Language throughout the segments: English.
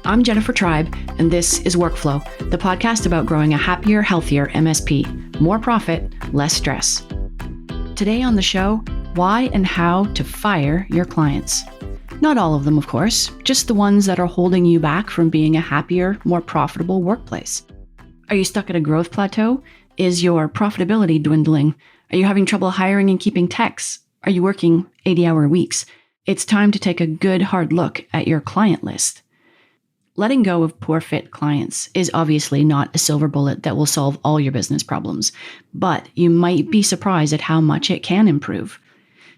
I'm Jennifer Tribe, and this is Workflow, the podcast about growing a happier, healthier MSP. More profit, less stress. Today on the show, why and how to fire your clients. Not all of them, of course, just the ones that are holding you back from being a happier, more profitable workplace. Are you stuck at a growth plateau? Is your profitability dwindling? Are you having trouble hiring and keeping techs? Are you working 80-hour weeks? It's time to take a good hard look at your client list. Letting go of poor fit clients is obviously not a silver bullet that will solve all your business problems, but you might be surprised at how much it can improve.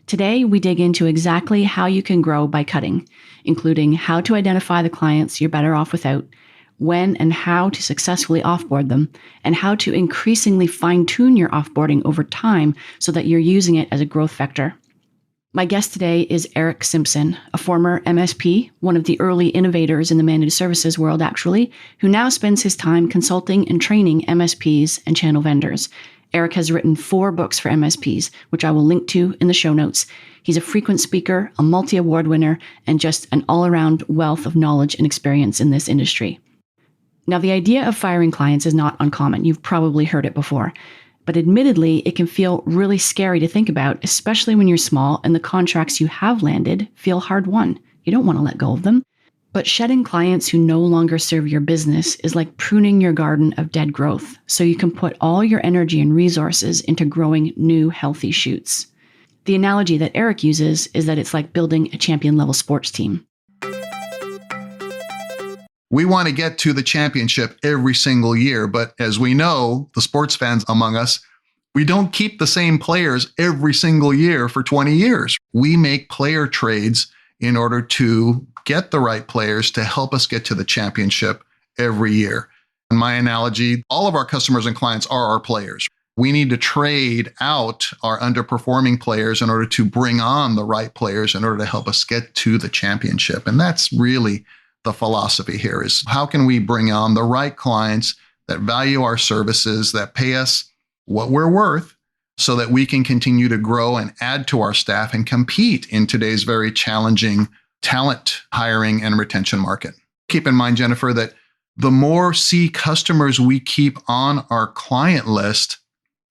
Today, we dig into exactly how you can grow by cutting, including how to identify the clients you're better off without, when and how to successfully offboard them, and how to increasingly fine-tune your offboarding over time so that you're using it as a growth vector. My guest today is Erick Simpson, a former MSP, one of the early innovators in the managed services world actually, who now spends his time consulting and training MSPs and channel vendors. Erick has written 4 books for MSPs, which I will link to in the show notes. He's a frequent speaker, a multi-award winner, and just an all-around wealth of knowledge and experience in this industry. Now, the idea of firing clients is not uncommon. You've probably heard it before. But admittedly, it can feel really scary to think about, especially when you're small and the contracts you have landed feel hard-won. You don't want to let go of them. But shedding clients who no longer serve your business is like pruning your garden of dead growth, so you can put all your energy and resources into growing new, healthy shoots. The analogy that Erick uses is that it's like building a champion-level sports team. We want to get to the championship every single year, but as we know, the sports fans among us, we don't keep the same players every single year for 20 years. We make player trades in order to get the right players to help us get to the championship every year. In my analogy, all of our customers and clients are our players. We need to trade out our underperforming players in order to bring on the right players in order to help us get to the championship. And that's really the philosophy here, is how can we bring on the right clients that value our services, that pay us what we're worth, so that we can continue to grow and add to our staff and compete in today's very challenging talent hiring and retention market. Keep in mind, Jennifer, that the more C customers we keep on our client list,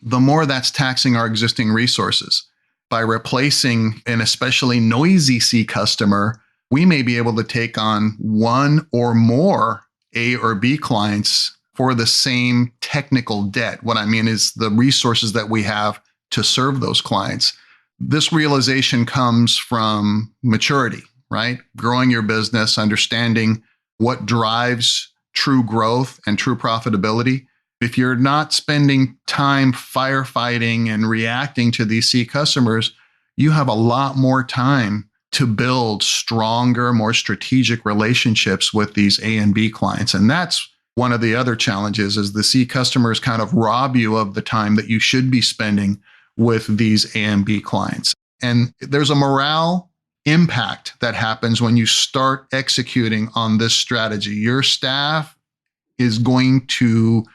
the more that's taxing our existing resources. By replacing an especially noisy C customer, we may be able to take on one or more A or B clients for the same technical debt. What I mean is the resources that we have to serve those clients. This realization comes from maturity, right? Growing your business, understanding what drives true growth and true profitability. If you're not spending time firefighting and reacting to these C customers, you have a lot more time to build stronger, more strategic relationships with these A and B clients. And that's one of the other challenges, is the C customers kind of rob you of the time that you should be spending with these A and B clients. And there's a morale impact that happens when you start executing on this strategy. Your staff is going to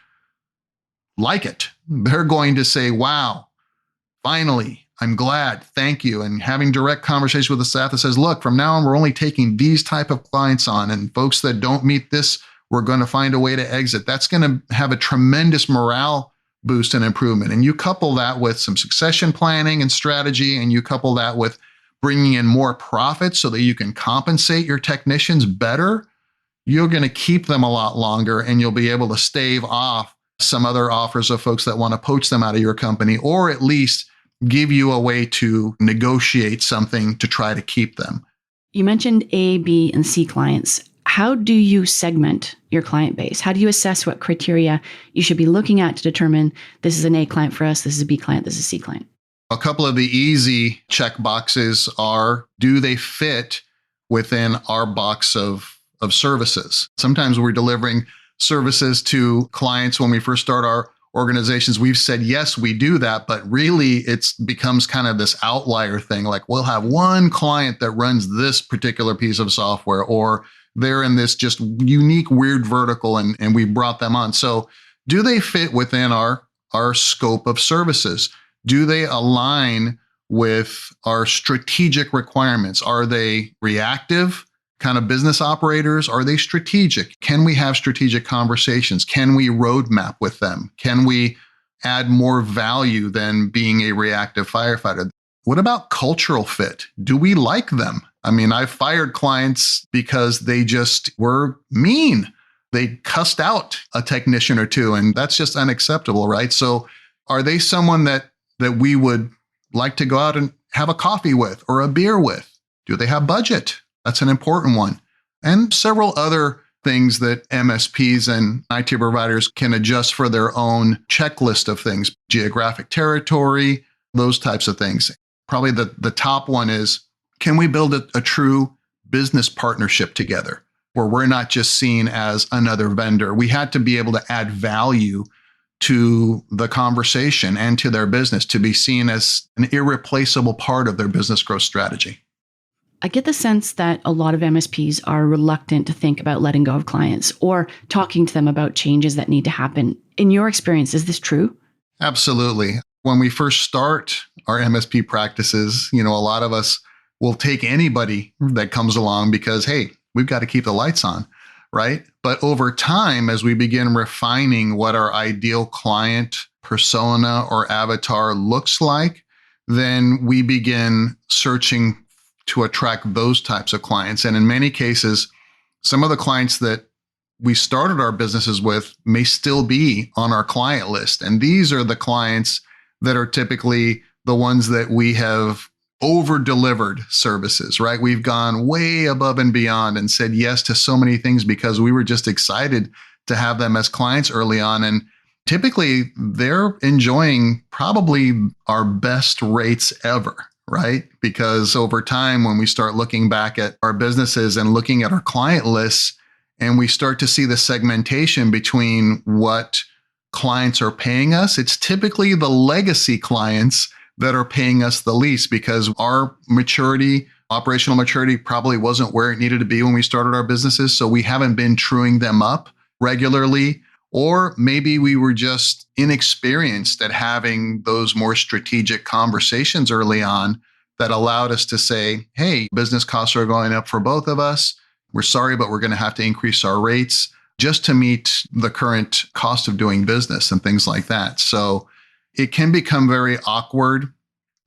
like it. They're going to say, wow, finally, I'm glad, thank you. And having direct conversation with the staff that says, look, from now on, we're only taking these type of clients on, and folks that don't meet this, we're going to find a way to exit. That's going to have a tremendous morale boost and improvement. And you couple that with some succession planning and strategy, and you couple that with bringing in more profits so that you can compensate your technicians better, you're going to keep them a lot longer, and you'll be able to stave off some other offers of folks that want to poach them out of your company, or at least give you a way to negotiate something to try to keep them. You mentioned A, B, and C clients. How do you segment your client base? How do you assess what criteria you should be looking at to determine this is an A client for us, this is a B client, this is a C client? A couple of the easy check boxes are, do they fit within our box of services? Sometimes we're delivering services to clients when we first start our organizations. We've said, yes, we do that, but really it becomes kind of this outlier thing. Like, we'll have one client that runs this particular piece of software, or they're in this just unique, weird vertical, and we brought them on. So do they fit within our scope of services? Do they align with our strategic requirements? Are they reactive kind of business operators? Are they strategic? Can we have strategic conversations? Can we roadmap with them? Can we add more value than being a reactive firefighter? What about cultural fit? Do we like them? I mean, I've fired clients because they just were mean. They cussed out a technician or two, and that's just unacceptable, right? So are they someone that we would like to go out and have a coffee with or a beer with? Do they have budget? That's an important one. And several other things that MSPs and IT providers can adjust for their own checklist of things, geographic territory, those types of things. Probably the top one is, can we build a true business partnership together where we're not just seen as another vendor? We had to be able to add value to the conversation and to their business to be seen as an irreplaceable part of their business growth strategy. I get the sense that a lot of MSPs are reluctant to think about letting go of clients or talking to them about changes that need to happen. In your experience, is this true? Absolutely. When we first start our MSP practices, a lot of us will take anybody that comes along because, hey, we've got to keep the lights on, right? But over time, as we begin refining what our ideal client persona or avatar looks like, then we begin searching to attract those types of clients. And in many cases, some of the clients that we started our businesses with may still be on our client list. And these are the clients that are typically the ones that we have over-delivered services, right? We've gone way above and beyond and said yes to so many things because we were just excited to have them as clients early on. And typically they're enjoying probably our best rates ever, right? Because over time, when we start looking back at our businesses and looking at our client lists, and we start to see the segmentation between what clients are paying us, it's typically the legacy clients that are paying us the least because our maturity, operational maturity probably wasn't where it needed to be when we started our businesses. So we haven't been truing them up regularly, or maybe we were just inexperienced at having those more strategic conversations early on that allowed us to say, hey, business costs are going up for both of us. We're sorry, but we're going to have to increase our rates just to meet the current cost of doing business and things like that. So it can become very awkward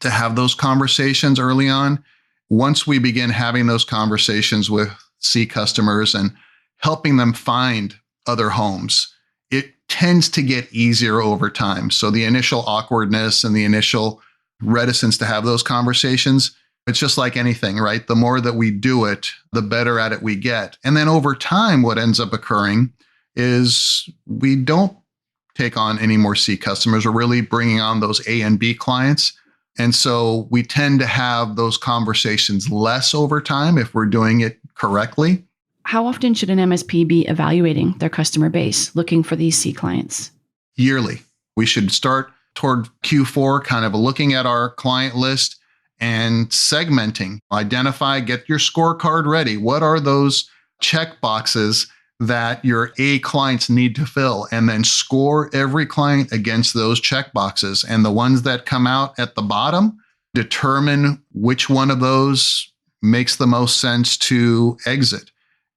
to have those conversations early on. Once we begin having those conversations with C customers and helping them find other homes, it tends to get easier over time. So the initial awkwardness and the initial reticence to have those conversations, it's just like anything, right? The more that we do it, the better at it we get. And then over time, what ends up occurring is we don't take on any more C customers. We're really bringing on those A and B clients. And so we tend to have those conversations less over time if we're doing it correctly. How often should an MSP be evaluating their customer base, looking for these C clients? Yearly. We should start toward Q4, kind of looking at our client list and segmenting, identify, get your scorecard ready. What are those check boxes that your A clients need to fill? And then score every client against those check boxes. And the ones that come out at the bottom, determine which one of those makes the most sense to exit.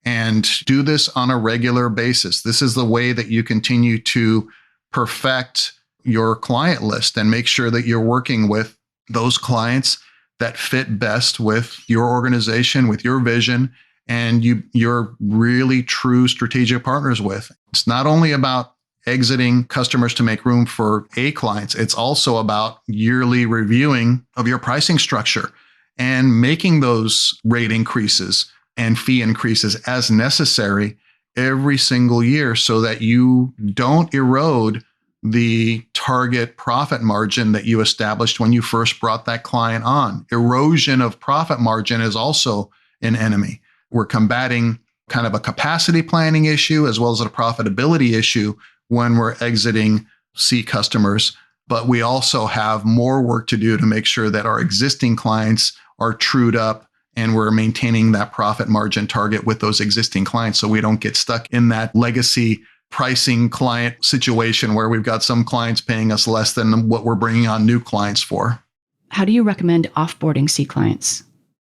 And do this on a regular basis. This is the way that you continue to perfect your client list and make sure that you're working with those clients that fit best with your organization, with your vision, and you're really true strategic partners with. It's not only about exiting customers to make room for A clients, it's also about yearly reviewing of your pricing structure and making those rate increases and fee increases as necessary every single year so that you don't erode the target profit margin that you established when you first brought that client on. Erosion of profit margin is also an enemy. We're combating kind of a capacity planning issue as well as a profitability issue when we're exiting C customers. But we also have more work to do to make sure that our existing clients are trued up and we're maintaining that profit margin target with those existing clients so we don't get stuck in that legacy pricing client situation where we've got some clients paying us less than what we're bringing on new clients for. How do you recommend offboarding C clients?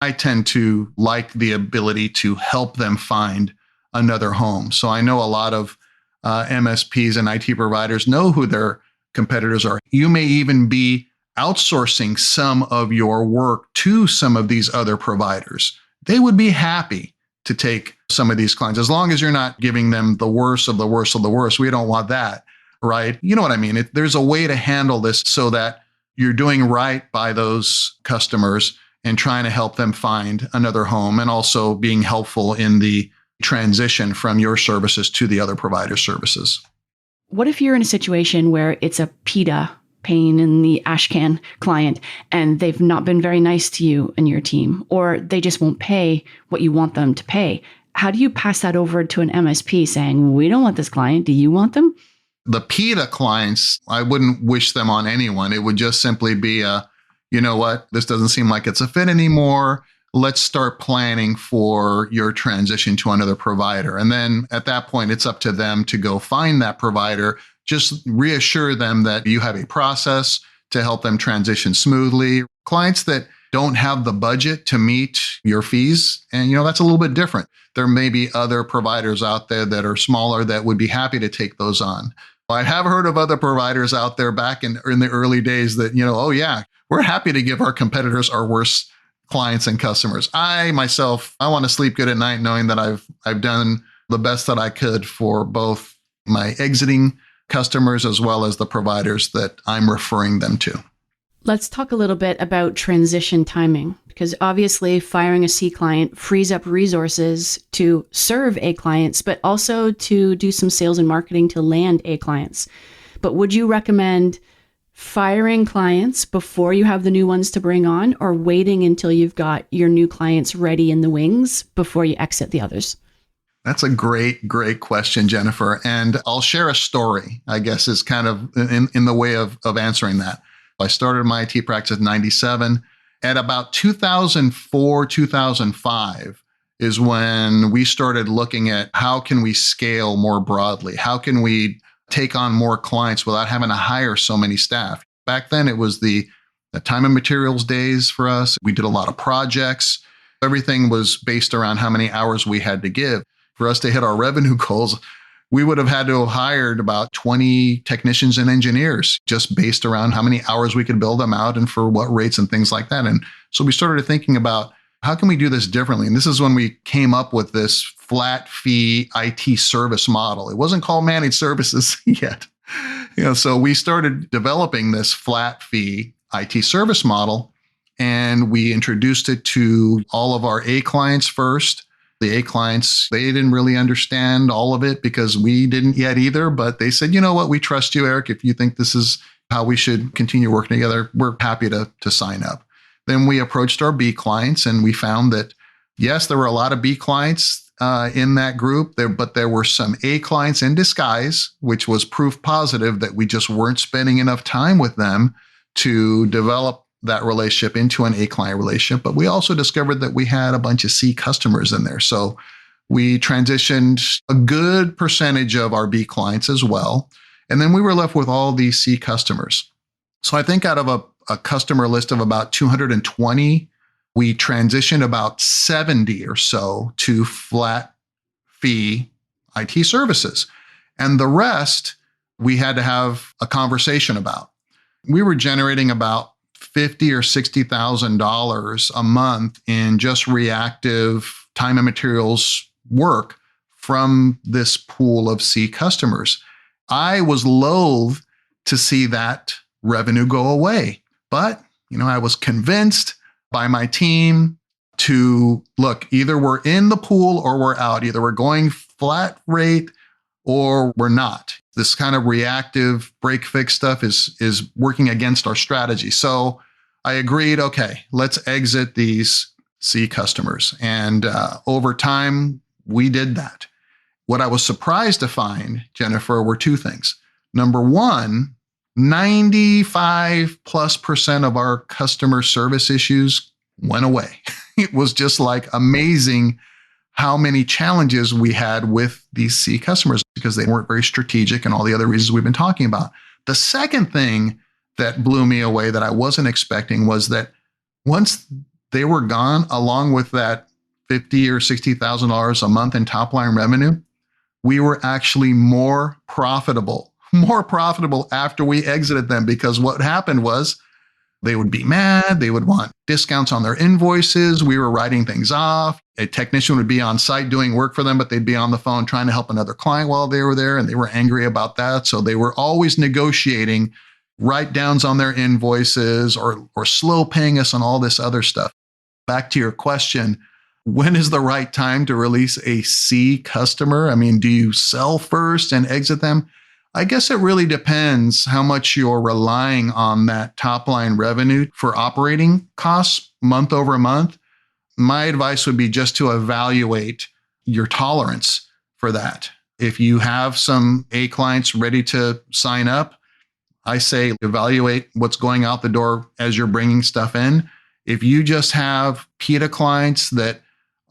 I tend to like the ability to help them find another home. So I know a lot of MSPs and IT providers know who their competitors are. You may even be outsourcing some of your work to some of these other providers. They would be happy to take some of these clients, as long as you're not giving them the worst of the worst of the worst. We don't want that, right? You know what I mean? There's a way to handle this so that you're doing right by those customers and trying to help them find another home, and also being helpful in the transition from your services to the other provider services. What if you're in a situation where it's a PITA, pain in the ash can client, and they've not been very nice to you and your team, or they just won't pay what you want them to pay? How do you pass that over to an MSP saying, we don't want this client, do you want them? The PITA clients, I wouldn't wish them on anyone. It would just simply be you know what, this doesn't seem like it's a fit anymore. Let's start planning for your transition to another provider. And then at that point, it's up to them to go find that provider. Just reassure them that you have a process to help them transition smoothly. Clients that don't have the budget to meet your fees, and that's a little bit different. There may be other providers out there that are smaller that would be happy to take those on. I have heard of other providers out there back in the early days that, oh yeah, we're happy to give our competitors our worst clients and customers. I myself, I want to sleep good at night knowing that I've done the best that I could for both my exiting customers as well as the providers that I'm referring them to. Let's talk a little bit about transition timing, because obviously firing a C client frees up resources to serve A clients, but also to do some sales and marketing to land A clients. But would you recommend firing clients before you have the new ones to bring on, or waiting until you've got your new clients ready in the wings before you exit the others? That's a great question, Jennifer. And I'll share a story, I guess, is kind of in the way of answering that. I started my IT practice in 97. At about 2004, 2005 is when we started looking at how can we scale more broadly? How can we take on more clients without having to hire so many staff? Back then, it was the time and materials days for us. We did a lot of projects. Everything was based around how many hours we had to give. For us to hit our revenue goals, we would have had to have hired about 20 technicians and engineers just based around how many hours we could build them out and for what rates and things like that. And so we started thinking about how can we do this differently? And this is when we came up with this flat fee IT service model. It wasn't called managed services yet. So we started developing this flat fee IT service model, and we introduced it to all of our A clients first. The A clients, they didn't really understand all of it because we didn't yet either, but they said, you know what, we trust you, Eric. If you think this is how we should continue working together, we're happy to sign up. Then we approached our B clients, and we found that, yes, there were a lot of B clients in that group, but there were some A clients in disguise, which was proof positive that we just weren't spending enough time with them to develop that relationship into an A client relationship. But we also discovered that we had a bunch of C customers in there. So we transitioned a good percentage of our B clients as well. And then we were left with all these C customers. So I think out of a customer list of about 220, we transitioned about 70 or so to flat fee IT services. And the rest, we had to have a conversation about. We were generating about $50,000 or $60,000 a month in just reactive time and materials work from this pool of C customers. I was loath to see that revenue go away, but I was convinced by my team to look, either we're in the pool or we're out. Either we're going flat rate or we're not. This kind of reactive break fix stuff is working against our strategy. So I agreed, okay, let's exit these C customers. And over time, we did that. What I was surprised to find, Jennifer, were two things. Number one, 95+% of our customer service issues went away. It was just like amazing how many challenges we had with these C customers because they weren't very strategic and all the other reasons we've been talking about. The second thing that blew me away that I wasn't expecting was that once they were gone along with that $50,000 or $60,000 a month in top line revenue. We were actually more profitable after we exited them, because what happened was they would be mad. They would want discounts on their invoices. We were writing things off. A technician would be on site doing work for them, but they'd be on the phone trying to help another client while they were there, and they were angry about that. So they were always negotiating write-downs on their invoices or slow paying us on all this other stuff. Back to your question, when is the right time to release a C customer? I mean, do you sell first and exit them? I guess it really depends how much you're relying on that top line revenue for operating costs month over month. My advice would be just to evaluate your tolerance for that. If you have some A clients ready to sign up, I say evaluate what's going out the door as you're bringing stuff in. If you just have PETA clients that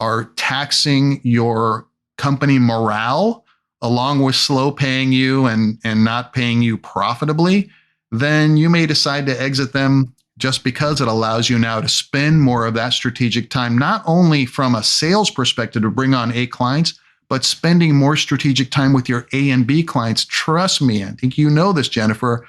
are taxing your company morale, along with slow paying you and not paying you profitably, then you may decide to exit them, just because it allows you now to spend more of that strategic time, not only from a sales perspective to bring on A clients, but spending more strategic time with your A and B clients. Trust me, I think you know this, Jennifer.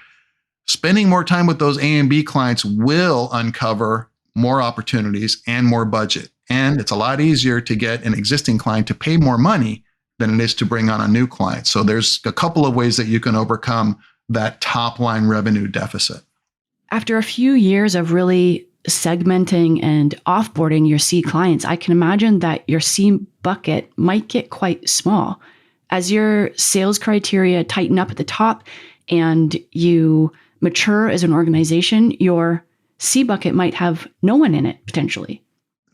Spending more time with those A and B clients will uncover more opportunities and more budget. And it's a lot easier to get an existing client to pay more money than it is to bring on a new client. So there's a couple of ways that you can overcome that top line revenue deficit. After a few years of really segmenting and offboarding your C clients, I can imagine that your C bucket might get quite small. As your sales criteria tighten up at the top and you mature as an organization, your C bucket might have no one in it potentially.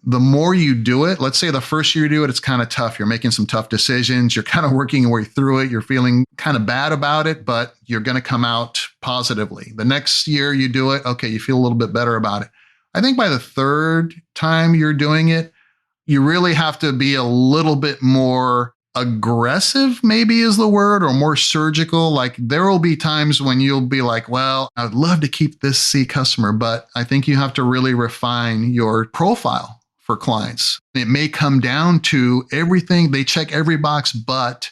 The more you do it, let's say the first year you do it, it's kind of tough. You're making some tough decisions. You're kind of working your way through it. You're feeling kind of bad about it, but you're going to come out positively. The next year you do it, okay, you feel a little bit better about it. I think by the third time you're doing it, you really have to be a little bit more aggressive, maybe is the word, or more surgical. Like there will be times when you'll be like, well, I'd love to keep this C customer, but I think you have to really refine your profile for clients. It may come down to everything. They check every box, but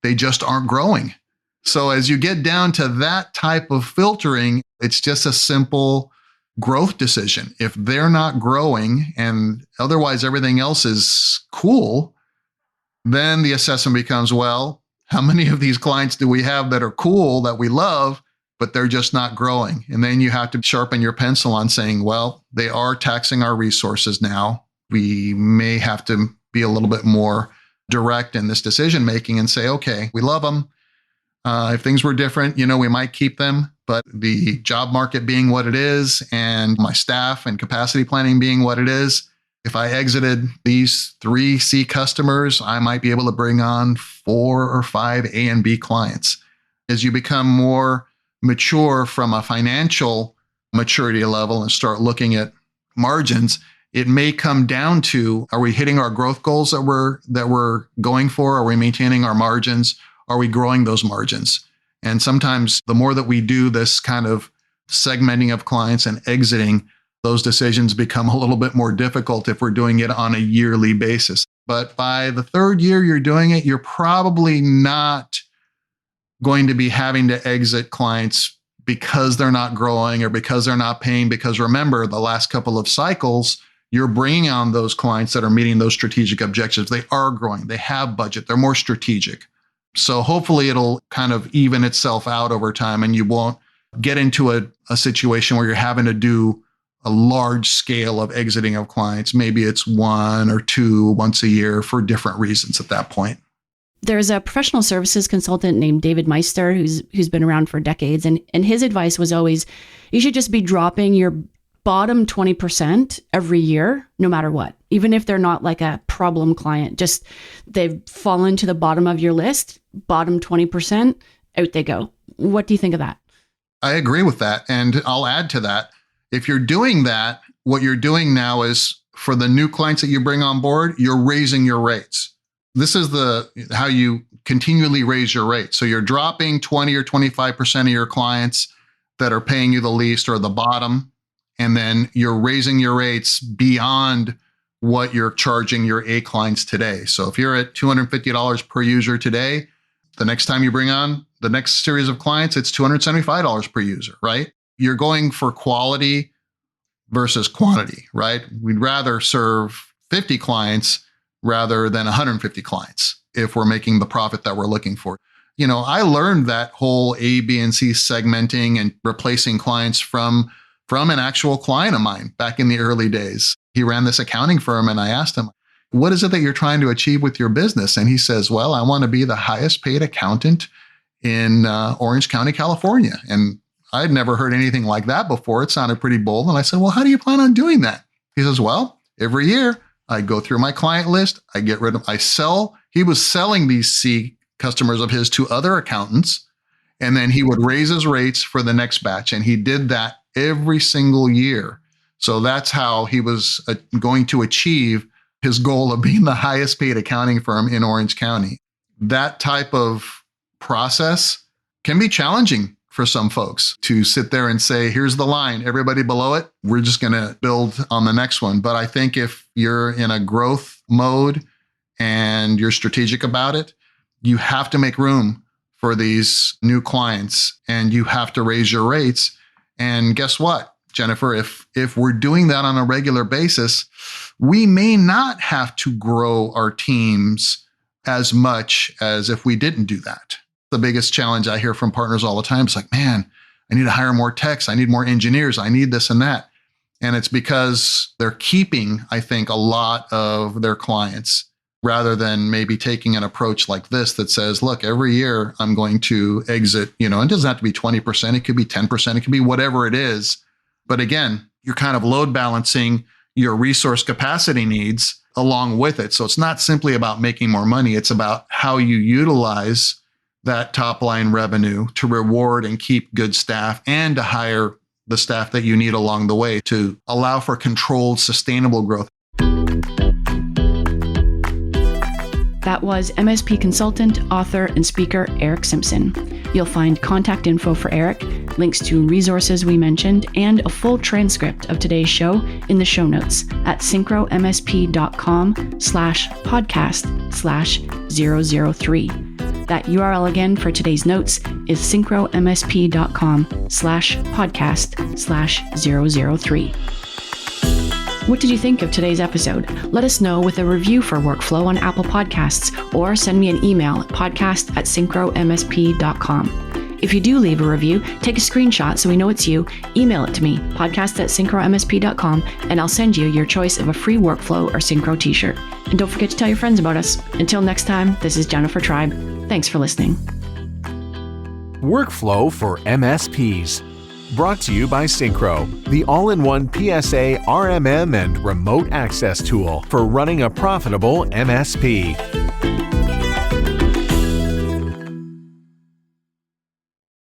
they just aren't growing. So as you get down to that type of filtering, it's just a simple growth decision. If they're not growing and otherwise everything else is cool, then the assessment becomes, well, how many of these clients do we have that are cool, that we love, but they're just not growing? And then you have to sharpen your pencil on saying, well, they are taxing our resources now. We may have to be a little bit more direct in this decision making and say, okay, we love them. If things were different, we might keep them. But the job market being what it is, and my staff and capacity planning being what it is, if I exited these 3 C customers, I might be able to bring on 4 or 5 A and B clients. As you become more mature from a financial maturity level and start looking at margins, it may come down to, are we hitting our growth goals that we're going for? Are we maintaining our margins? Are we growing those margins? And sometimes the more that we do this kind of segmenting of clients and exiting, those decisions become a little bit more difficult if we're doing it on a yearly basis. But by the third year you're doing it, you're probably not going to be having to exit clients because they're not growing or because they're not paying. Because remember, the last couple of cycles, you're bringing on those clients that are meeting those strategic objectives. They are growing. They have budget. They're more strategic. So hopefully it'll kind of even itself out over time, and you won't get into a situation where you're having to do a large scale of exiting of clients. Maybe it's 1 or 2 once a year for different reasons at that point. There's a professional services consultant named David Meister who's been around for decades. And his advice was always, you should just be dropping your bottom 20% every year, no matter what. Even if they're not like a problem client, just they've fallen to the bottom of your list, bottom 20%, out they go. What do you think of that? I agree with that. And I'll add to that. If you're doing that, what you're doing now is for the new clients that you bring on board, you're raising your rates. This is how you continually raise your rates. So you're dropping 20 or 25% of your clients that are paying you the least or the bottom, And then you're raising your rates beyond what you're charging your A clients today. So if you're at $250 per user today, the next time you bring on the next series of clients, it's $275 per user, right? You're going for quality versus quantity, right? We'd rather serve 50 clients rather than 150 clients if we're making the profit that we're looking for. I learned that whole A, B, and C segmenting and replacing clients from an actual client of mine back in the early days. He ran this accounting firm, and I asked him, what is it that you're trying to achieve with your business? And he says, well, I want to be the highest paid accountant in Orange County, California. And I'd never heard anything like that before. It sounded pretty bold. And I said, well, how do you plan on doing that? He says, well, every year I go through my client list. He was selling these C customers of his to other accountants. And then he would raise his rates for the next batch. And he did that every single year. So that's how he was going to achieve his goal of being the highest paid accounting firm in Orange County. That type of process can be challenging for some folks to sit there and say, here's the line, everybody below it, we're just going to build on the next one. But I think if you're in a growth mode and you're strategic about it, you have to make room for these new clients and you have to raise your rates. And guess what, Jennifer, if we're doing that on a regular basis, we may not have to grow our teams as much as if we didn't do that. The biggest challenge I hear from partners all the time is like, man, I need to hire more techs. I need more engineers. I need this and that. And it's because they're keeping, I think, a lot of their clients rather than maybe taking an approach like this that says, look, every year I'm going to exit, it doesn't have to be 20%. It could be 10%. It could be whatever it is. But again, you're kind of load balancing your resource capacity needs along with it. So it's not simply about making more money. It's about how you utilize that top line revenue to reward and keep good staff and to hire the staff that you need along the way to allow for controlled, sustainable growth. That was MSP consultant, author, and speaker Erick Simpson. You'll find contact info for Erick, links to resources we mentioned, and a full transcript of today's show in the show notes at syncromsp.com/podcast/003. That URL again for today's notes is syncromsp.com/podcast/003. What did you think of today's episode? Let us know with a review for Workflow on Apple Podcasts or send me an email at podcast@syncromsp.com. If you do leave a review, take a screenshot so we know it's you, email it to me, podcast@syncromsp.com, and I'll send you your choice of a free Workflow or Syncro t-shirt. And don't forget to tell your friends about us. Until next time, this is Jennifer Tribe. Thanks for listening. Workflow for MSPs. Brought to you by Syncro, the all-in-one PSA, RMM, and remote access tool for running a profitable MSP.